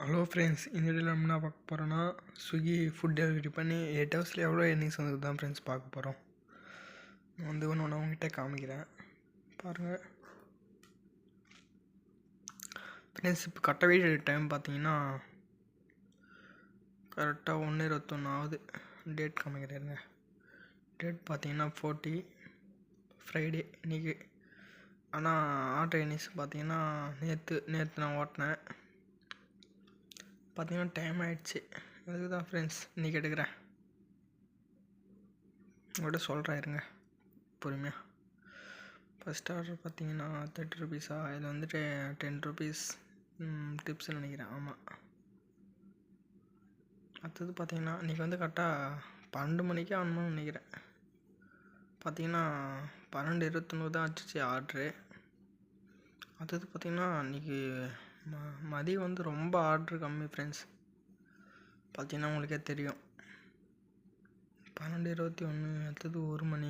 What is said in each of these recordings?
Hello friends, இந்த வீடியோவில் நம்ம என்ன பார்க்க போகிறோன்னா, ஸ்விக்கி ஃபுட் டெலிவரி பண்ணி 8 ஹவர்ஸில் எவ்வளோ எர்னிங்ஸ் வந்தது தான் ஃப்ரெண்ட்ஸ் பார்க்க போகிறோம். நான் வந்து ஒன்று உங்ககிட்ட காமிக்கிறேன் பாருங்கள் ஃப்ரெண்ட்ஸ். இப்போ கரெக்டாக வீடியோ டைம் பார்த்தீங்கன்னா கரெக்டாக 1:21 ஆகுது. டேட் காமிக்கிறேங்க. டேட் பார்த்தீங்கன்னா 40 ஃப்ரைடே இன்றைக்கி. ஆனால் ஆட்டோ எர்னிங்ஸ் பார்த்தீங்கன்னா நேற்று நான் ஓட்டினேன். பார்த்தீங்கன்னா டைம் ஆகிடுச்சு. அதுக்கு தான் ஃப்ரெண்ட்ஸ் இன்றைக்கி எடுக்கிறேன். உங்கள்கிட்ட சொல்கிறேன் இருங்க பொறுமையாக. ஃபஸ்ட் ஆர்டர் பார்த்தீங்கன்னா 30 ருபீஸா, இதில் வந்துட்டு 10 ருபீஸ் டிப்ஸ்ன்னு நினைக்கிறேன். ஆமாம். அடுத்தது பார்த்தீங்கன்னா இன்றைக்கி வந்து கரெக்டாக 12 மணிக்கே ஆகணும்னு நினைக்கிறேன். பார்த்தீங்கன்னா 12:29 தான் ஆச்சு ஆர்ட்ரு. அடுத்தது பார்த்தீங்கன்னா இன்றைக்கி மதியம் வந்து ரொம்ப ஆர்ட்ரு கம்மி ஃப்ரெண்ட்ஸ். பார்த்தீங்கன்னா உங்களுக்கே தெரியும். 12:21, அடுத்தது 1 மணி.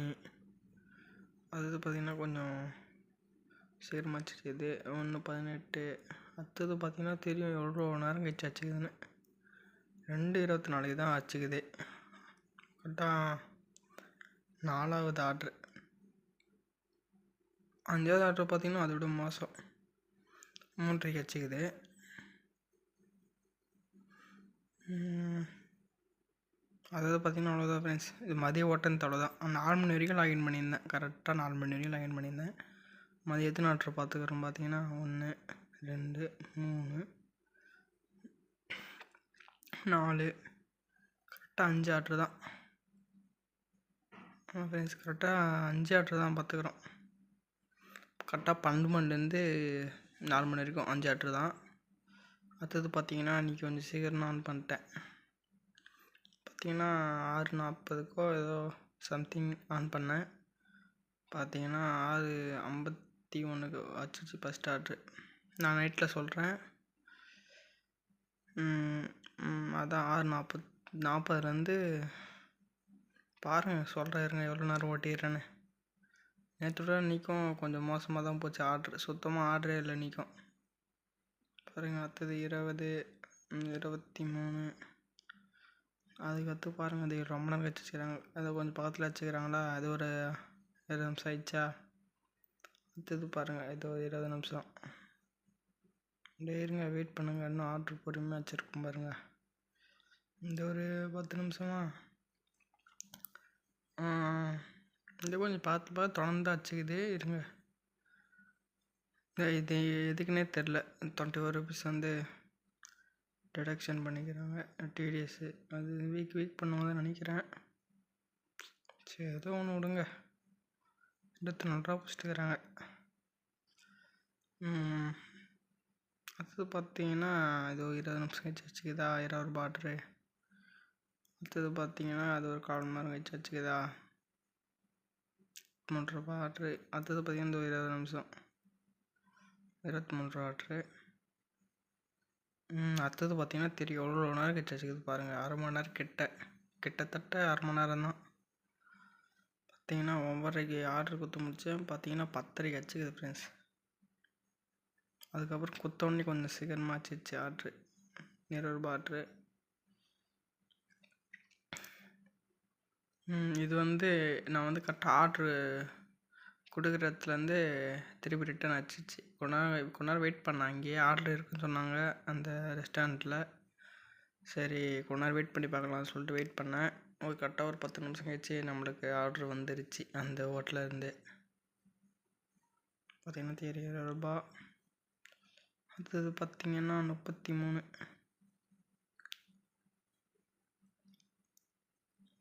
அடுத்தது பார்த்திங்கன்னா கொஞ்சம் சீக்கிரமாச்சு. இது 1:18. அடுத்தது பார்த்திங்கன்னா தெரியும் எவ்வளோ நேரம் கழிச்சு அச்சுக்குதுன்னு. 2:24 தான் அச்சுக்குது. கரெக்டாக 4வது ஆர்ட்ரு. 5வது ஆர்ட்ரு பார்த்திங்கன்னா அதோட மோசம். 3:30 அச்சுக்குது. அதாவது பார்த்திங்கன்னா அவ்வளோதான் ஃப்ரெண்ட்ஸ். இது மதிய ஓட்டன்னு அவ்வளோதான். 4 மணி வரைக்கும் லாகின் பண்ணியிருந்தேன். கரெக்டாக 4 மணி வரைக்கும் லாகின் பண்ணியிருந்தேன். மதியத்து ஆர்ட்ரு பார்த்துக்கிறோம். பார்த்தீங்கன்னா 1, 2, 3, 4, கரெக்டாக 5 ஆர்ட்ரு தான். ஆமாம் ஃப்ரெண்ட்ஸ், கரெக்டாக 5 ஆர்ட்ரு தான் பார்த்துக்குறோம். கரெக்டாக 12 மணிலேருந்து 4 மணி வரைக்கும் 5 ஆர்ட்ரு தான். அடுத்தது பார்த்திங்கன்னா இன்றைக்கி கொஞ்சம் சீக்கிரம் ஆன் பண்ணிட்டேன். பார்த்திங்கன்னா 6:40க்கோ ஏதோ சம்திங் ஆன் பண்ணேன். பார்த்திங்கன்னா 6:51க்கு வச்சிச்சு ஃபஸ்ட் ஆர்ட்ரு. நான் நைட்டில் சொல்கிறேன். அதான் 6:40லேருந்து பாருங்கள் சொல்கிறேன் இருங்க எவ்வளோ நேரம் ஓட்டிடுறேன்னு. நேற்றோட இன்றைக்கும் கொஞ்சம் மோசமாக தான் போச்சு. ஆர்ட்ரு சுத்தமாக ஆர்டரே இல்லை இன்றைக்கும். பாருங்கள் அடுத்தது 20, 23. அதுக்கடுத்து பாருங்கள் அது ரொம்ப நேரம் கழிச்சு வச்சுக்கிறாங்க. அதை கொஞ்சம் பக்கத்தில் வச்சுக்கிறாங்களா, அது ஒரு 20 நிமிஷம் ஆயிடுச்சா. அடுத்தது பாருங்கள் இது ஒரு 20 நிமிஷம். இருங்க வெயிட் பண்ணுங்கள், இன்னும் ஆர்ட்ரு பொறுமையாக வச்சுருக்கோம் பாருங்கள். இந்த ஒரு 10 நிமிஷமா இது கொஞ்சம் பார்த்து தொடர்ந்து அச்சுக்குது. இருங்க இது எதுக்குன்னே தெரில. 21 ருபீஸ் வந்து டிடக்ஷன் பண்ணிக்கிறாங்க டிடிஎஸ்ஸு. அது வீக் பண்ணுவாங்க நினைக்கிறேன். சரி ஏதோ ஒன்று விடுங்க. 24 ரூபா பிடிச்சிட்டுக்கிறாங்க. அடுத்தது பார்த்தீங்கன்னா இது 20 நிமிஷம் கழிச்சு வச்சுக்குதா 1000 ரூபா ஆர்ட்ரு. அடுத்தது பார்த்தீங்கன்னா அது ஒரு 1/4 மணி நேரம் கழிச்சு வச்சுக்குதா 3 ரூபா ஆர்ட்ரு. அடுத்தது பார்த்தீங்கன்னா இந்த 20 நிமிஷம் 23 ரூபா ஆர்ட்ரு. அடுத்தது பார்த்தீங்கன்னா தெரியும் எவ்வளோ நேரம் கழிச்சு வச்சுக்குது பாருங்கள். 1/2 மணி நேரம் கிட்டத்தட்ட 1/2 மணி நேரம் தான். பார்த்தீங்கன்னா 9:30க்கு ஆர்ட்ரு குத்து முடித்தேன். பார்த்தீங்கன்னா 10:30க்கு வச்சுக்குது ஃப்ரெண்ட்ஸ். அதுக்கப்புறம் குத்தோடனே கொஞ்சம் சீக்கிரமாக ஆச்சிச்சு ஆர்ட்ரு. 20 ரூபா ஆர்ட்ரு. இது வந்து நான் வந்து கரெக்டாக ஆர்ட்ரு கொடுக்குற இடத்துலேருந்து திருப்பி ரிட்டன் ஆச்சிச்சு. கொஞ்ச நேரம் வெயிட் பண்ணேன். அங்கேயே ஆர்ட்ரு இருக்குன்னு சொன்னாங்க அந்த ரெஸ்டாரண்ட்டில். சரி கொஞ்ச நேரம் வெயிட் பண்ணி பார்க்கலாம்னு சொல்லிட்டு வெயிட் பண்ணேன். ஒரு கரெக்டாக ஒரு 10 நிமிஷம் கழிச்சு நம்மளுக்கு ஆர்ட்ரு வந்துருச்சு அந்த ஹோட்டலேருந்து. பார்த்திங்கன்னா 20 ரூபா. அடுத்தது பார்த்திங்கன்னா 33.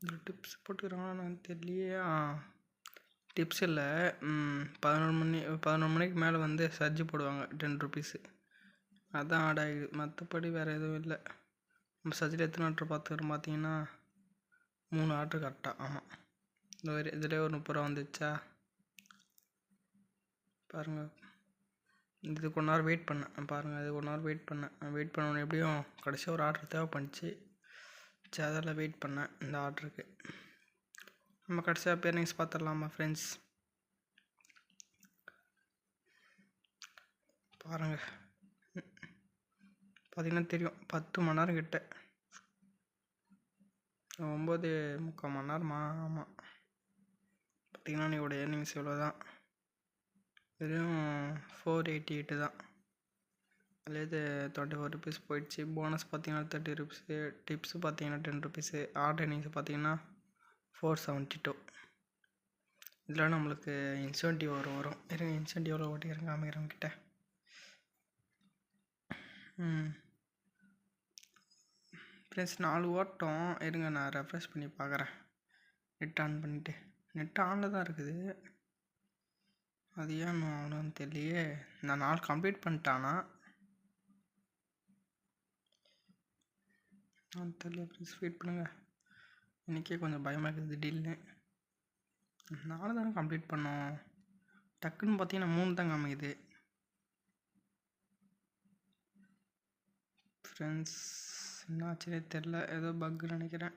இதில் டிப்ஸ் போட்டுக்கிறாங்களா நான் தெரியலையே. டிப்ஸ் இல்லை. 11 மணிக்கு மேலே வந்து சர்ஜ் போடுவாங்க 10 ருபீஸு. அதுதான் ஆட் ஆகிடுது. மற்றபடி வேறு எதுவும் இல்லை. நம்ம சர்ஜில் எத்தனை ஆர்ட்ரு பார்த்துக்கிறோம். பார்த்தீங்கன்னா 3 ஆர்ட்ரு கரெக்டாக. ஆமாம், இதிலே ஒரு 30 ரூபா வந்துச்சா பாருங்கள். இது கொஞ்ச நேரம் வெயிட் பண்ணேன் பாருங்கள். அது கொஞ்ச நேரம் வெயிட் பண்ண எப்படியும் கடைசியாக ஒரு ஆர்ட்ரு தேவைப்பட்டுச்சு. சரி அதெல்லாம் வெயிட் பண்ணேன் இந்த ஆர்டருக்கு. நம்ம கடைசியாக பேர்னிங்ஸ் பார்த்துடலாமா ஃப்ரெண்ட்ஸ். பாருங்கள் பார்த்திங்கன்னா தெரியும் 10 மணி நேரம் கிட்ட 9.75 மணி நேரமா. ஆமாம், பார்த்திங்கன்னா என்னோட ஏர்னிங்ஸ் இவ்வளோ தான், வெறும் 488 தான். அதுலேயே 24 ருபீஸ் போயிடுச்சு. போனஸ் பார்த்தீங்கன்னா 30 ருபீஸு, டிப்ஸு பார்த்தீங்கன்னா 10 ருபீஸு, ஆர்டர் ஏர்னிங்ஸ் பார்த்தீங்கன்னா 472. இதில் நம்மளுக்கு இன்சென்டிவ் வரும். இருங்க, இன்சென்டிவ் எவ்வளோ ஓட்டிக்கிறேன் காமிக்கிறேன் கிட்ட. ஃப்ரெண்ட்ஸ் 4 ஓட்டம். இருங்க, நான் ரெஃப்ரெஷ் பண்ணி பார்க்குறேன். நெட் ஆன் பண்ணிவிட்டு. நெட் ஆனில் தான் இருக்குது, அது ஏன் ஆகணும்னு தெரியலையே. நான் 4 கம்ப்ளீட் பண்ணிட்டானா தெரியல. ப்ளீஸ் வெயிட் பண்ணுங்கள், இன்றைக்கே கொஞ்சம் பயமாக இருக்குது. திடீர்னு 4 தானே கம்ப்ளீட் பண்ணோம், டக்குன்னு பார்த்தீங்கன்னா 3 தான் காமிக்குது. ஃப்ரெண்ட்ஸ் என்ன ஆச்சுன்னே தெரில, ஏதோ பக்குன்னு நினைக்கிறேன்.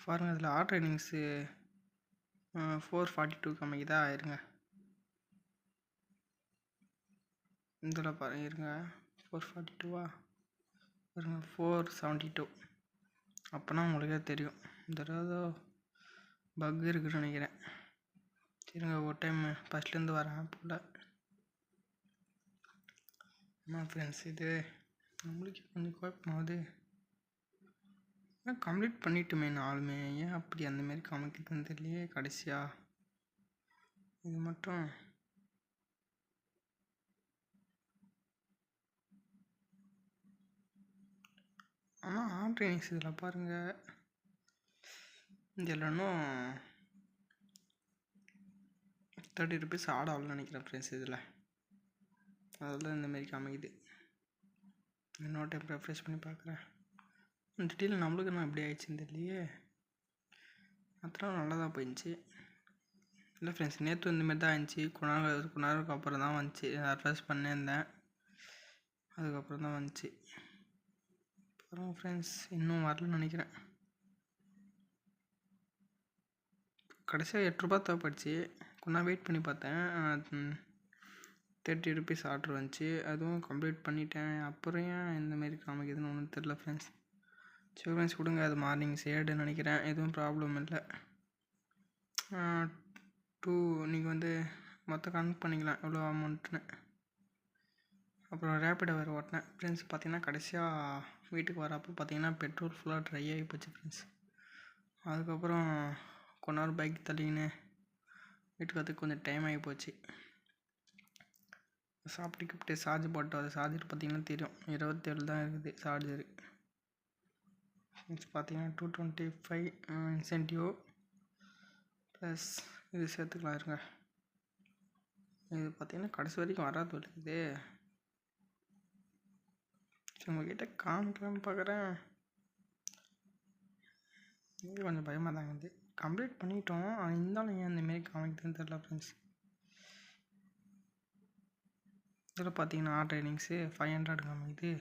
பாருங்கள், இதில் ஆர்டர் இன்னிங்ஸு 442 காமிக்குதா. இருங்க, இதில் பாருங்க, இருங்க 442வா, பாருங்க 472. அப்போனா உங்களுக்கே தெரியும் இந்த ஏதோ பக் இருக்குன்னு நினைக்கிறேன். சரிங்க, ஒரு டைம் ஃபஸ்ட்லேருந்து வரேன் போல். ஆமாம் ஃப்ரெண்ட்ஸ், இது நம்மளுக்கு கொஞ்சம் குழப்பமாகுது. ஏன் கம்ப்ளீட் பண்ணிட்டுமே நாலுமே, ஏன் அப்படி அந்தமாரி காமிக்குதுன்னு தெரியலையே. கடைசியாக இது மட்டும் ஆனால் ஆர்டர் இன்னிங்ஸ் இதில் பாருங்கள், இதில் இன்னும் 30 ருபீஸ் ஆட் ஆகலன்னு நினைக்கிறேன் ஃப்ரெண்ட்ஸ். இதில் அதில் இந்தமாரி காமிக்குது. இன்னொரு டைம் ரெஃப்ரெஷ் பண்ணி பார்க்குறேன். டீட்டெயில் நம்மளுக்கு என்ன எப்படி ஆயிடுச்சுன்னு தெரியலையே. அத்தனை நல்லா தான் போயிடுச்சு. இல்லை ஃப்ரெண்ட்ஸ், நேற்று இந்தமாரி தான் இருந்துச்சு. கொஞ்ச நேரத்துக்கு அப்புறம் தான் வந்துச்சு. ரெஃப்ரெஷ் பண்ணியிருந்தேன், அதுக்கப்புறம் தான் வந்துச்சு. அப்புறம் ஃப்ரெண்ட்ஸ் இன்னும் வரலன்னு நினைக்கிறேன். கடைசியாக 8 ரூபா தேவைப்படுச்சு. கொஞ்சம் வெயிட் பண்ணி பார்த்தேன், 30 ருபீஸ் ஆர்டர் வந்துச்சு. அதுவும் கம்ப்ளீட் பண்ணிட்டேன். அப்புறம் ஏன் இந்தமாரி காமிக்குதுன்னு ஒன்றும் தெரில ஃப்ரெண்ட்ஸ். சரி ஃப்ரெண்ட்ஸ், கொடுங்க, அது மார்னிங் சேடுன்னு நினைக்கிறேன். எதுவும் ப்ராப்ளம் இல்லை. 2 நீங்கள் வந்து மொத்தம் கனெக்ட் பண்ணிக்கலாம் எவ்வளோ அமௌண்ட்டுன்னு. அப்புறம் ரேப்பிடோ வேறு ஓட்டினேன் ஃப்ரெண்ட்ஸ். பார்த்தீங்கன்னா கடைசியாக வீட்டுக்கு வரப்போ பார்த்தீங்கன்னா பெட்ரோல் ஃபுல்லாக ட்ரை ஆகி போச்சு ஃப்ரெண்ட்ஸ். அதுக்கப்புறம் கொஞ்ச நேரம் பைக் தள்ளிக்கின்னு வீட்டுக்கு வரதுக்கு கொஞ்சம் டைம் ஆகி போச்சு. சாப்பிட்டு சார்ஜ் போட்டோம். அது சார்ஜர் பார்த்தீங்கன்னா தெரியும் 27 தான் இருக்குது சார்ஜரு. ஃப்ரெண்ட்ஸ் பார்த்தீங்கன்னா 225 இன்சென்டிவ் ப்ளஸ் இது சேர்த்துக்கலாம். இருங்க, இது பார்த்தீங்கன்னா கடைசி வரைக்கும் வராது இருக்குது. சரி, உங்கள்கிட்ட காமிக்கலான்னு பார்க்குறேன். இது கொஞ்சம் பயமாக தாங்க இது. கம்ப்ளீட் பண்ணிட்டோம், இருந்தாலும் ஏன் இந்தமாரி காமிக்குதுன்னு தெரில ஃப்ரெண்ட்ஸ். இதில் பார்த்தீங்கன்னா ஆர்டர் இன்னிங்ஸு 500 காமிக்குது.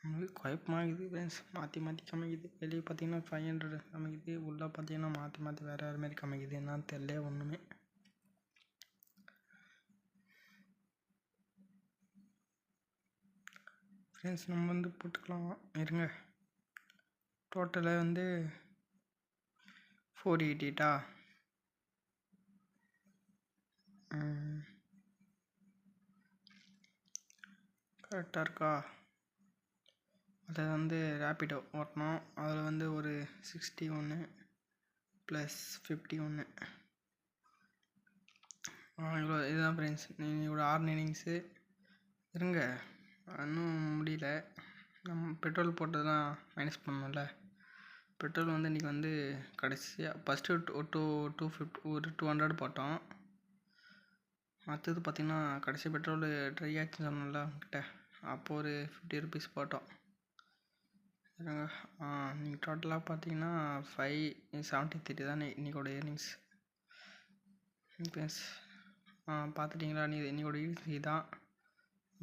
நம்மளுக்கு குழப்பமாகுது ஃப்ரெண்ட்ஸ், மாற்றி காமிக்குது. வெளியே பார்த்தீங்கன்னா 500 காமிக்குது, உள்ளே பார்த்தீங்கன்னா மாற்றி வேறு மாரி காமிக்குது. என்னன்னு தெரியல ஒன்றுமே. ஃப்ரெண்ட்ஸ் நம்ம வந்து போட்டுக்கலாம். இருங்க, டோட்டலாக வந்து 488 கரெக்டாக இருக்கா. அதில் வந்து ரேப்பிடோ ஓட்டணும். அதில் வந்து ஒரு 61 ப்ளஸ் 51 இவ்வளோ. இதுதான் ஃப்ரெண்ட்ஸ் இவ்வளோ 6 இன்னிங்ஸு. இருங்க, இன்னும் முடியல. நம்ம பெட்ரோல் போட்டு தான் மைனஸ் பண்ணணும்ல. பெட்ரோல் வந்து இன்றைக்கி வந்து கடைசியாக ஃபஸ்ட்டு 250 ஒரு 200 போட்டோம். அடுத்தது பார்த்திங்கன்னா கடைசி பெட்ரோல் ட்ரை ஆச்சுன்னு சொன்னோம்ல கிட்ட, அப்போது ஒரு 50 ருபீஸ் போட்டோம். நீங்கள் டோட்டலாக பார்த்தீங்கன்னா 573 தான் இன்றைக்கோட ஏர்னிங்ஸ் ஃப்ரெண்ட்ஸ். பார்த்துட்டிங்களா, இன்றைக்கோட ஏர்னிங்ஸ் இதுதான்.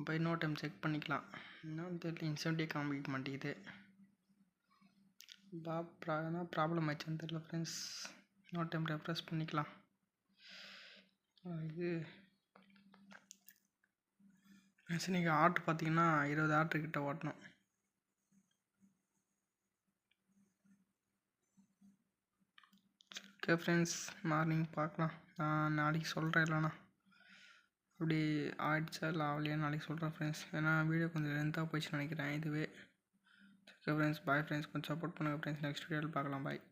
போய் இன்னொரு டைம் செக் பண்ணிக்கலாம். இன்னும் தெரியல, இன்சென்டிவ் காமிக்க மாட்டேங்குது. என்ன ப்ராப்ளம் ஆச்சுன்னு தெரியல ஃப்ரெண்ட்ஸ். இன்னொரு டைம் ரெஃப்ரெஷ் பண்ணிக்கலாம். இது ஃப்ரெண்ட்ஸ் இன்றைக்கி ஆர்ட்ரு பார்த்தீங்கன்னா 20 ஆர்ட்ரு கிட்ட ஓட்டணும். ஓகே ஃப்ரெண்ட்ஸ், மார்னிங் பார்க்கலாம். நான் நாளைக்கு சொல்கிறேன். இல்லைண்ணா அப்படி ஆயிடுச்சா இல்லை ஆகலையா நாளைக்கு சொல்கிறேன் ஃப்ரெண்ட்ஸ். ஏன்னா வீடியோ கொஞ்சம் லென்த்தாக போயிடுச்சுன்னு நினைக்கிறேன் இதுவே. Okay friends, bye friends. கொஞ்சம் சப்போர்ட் பண்ணுங்கள் ஃப்ரெண்ட்ஸ். நெக்ஸ்ட் வீடியோவில் பார்க்கலாம். பாய்.